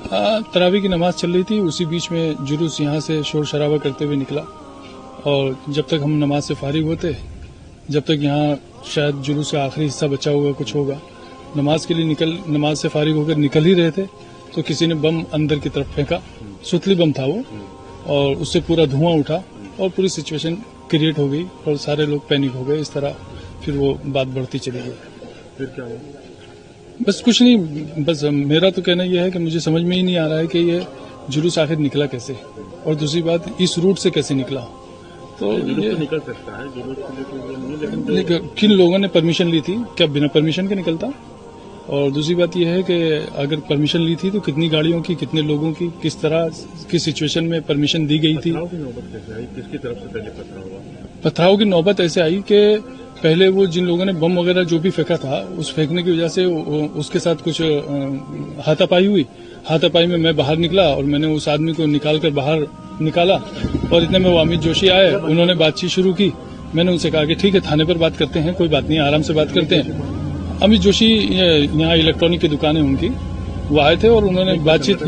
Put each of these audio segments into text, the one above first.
तरावी की नमाज चल रही थी, उसी बीच में जुलूस यहाँ से शोर शराबा करते हुए निकला और जब तक हम नमाज से फारिग होते, जब तक यहाँ शायद जुलूस का आखिरी हिस्सा बचा होगा, कुछ होगा, नमाज के लिए नमाज से फारिग होकर निकल ही रहे थे तो किसी ने बम अंदर की तरफ फेंका। सुतली बम था वो और उससे पूरा धुआं उठा और पूरी सिचुएशन क्रिएट हो गई और सारे लोग पैनिक हो गए। इस तरह फिर वो बात बढ़ती चली गई। फिर क्या हुआ? बस कुछ नहीं, बस मेरा तो कहना यह है कि मुझे समझ में ही नहीं आ रहा है कि ये जुलूस आखिर निकला कैसे और दूसरी बात इस रूट से कैसे निकला। तो ये तो निकल सकता है जुलूस के लिए, लेकिन किन लोगों ने परमिशन ली थी, क्या बिना परमिशन के निकलता? और दूसरी बात यह है कि अगर परमिशन ली थी तो कितनी गाड़ियों की, कितने लोगों की, किस तरह की सिचुएशन में परमिशन दी गई थी। पथराव की नौबत कैसे आई? किसकी तरफ से पहले पथराव हुआ? पथराव की नौबत ऐसे आई कि पहले वो जिन लोगों ने बम वगैरह जो भी फेंका था, उस फेंकने की वजह से उसके साथ कुछ हाथापाई हुई। हाथापाई में मैं बाहर निकला और मैंने उस आदमी को निकालकर बाहर निकाला और इतने में वो अमित जोशी आए, उन्होंने बातचीत शुरू की। मैंने उनसे कहा कि ठीक है, थाने पर बात करते हैं, कोई बात नहीं, आराम से बात करते हैं। अमित जोशी यहाँ इलेक्ट्रॉनिक की दुकान है उनकी, वो आए थे और उन्होंने बातचीत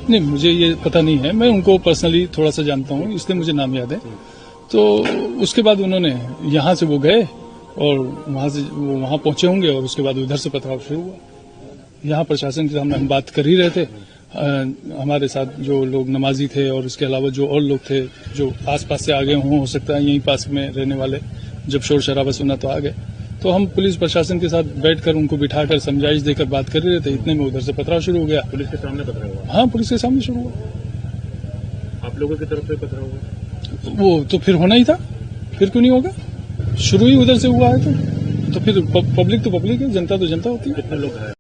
नहीं, मुझे ये पता नहीं है, मैं उनको पर्सनली थोड़ा सा जानता हूँ इसलिए मुझे नाम याद है। तो उसके बाद उन्होंने यहाँ से वो गए और वहाँ से वो वहाँ पहुंचे होंगे और उसके बाद उधर से पथराव शुरू हुआ। यहाँ प्रशासन के सामने हम बात कर ही रहे थे, हमारे साथ जो लोग नमाजी थे और इसके अलावा जो और लोग थे जो आसपास से आ गए हो सकता है यहीं पास में रहने वाले, जब शोर शराबा सुना तो आ गए। तो हम पुलिस प्रशासन के साथ बैठकर उनको बिठाकर समझाइश देकर बात कर रहे थे, इतने में उधर से पथराव शुरू हो गया। पुलिस के सामने पथराव हुआ? हाँ, पुलिस के सामने शुरू हुआ। आप लोगों की तरफ से पथराव हुआ? वो तो फिर होना ही था, फिर क्यों नहीं होगा? शुरू ही उधर से हुआ है तो फिर पब्लिक तो पब्लिक है, जनता तो जनता होती है। कितने लोग हैं?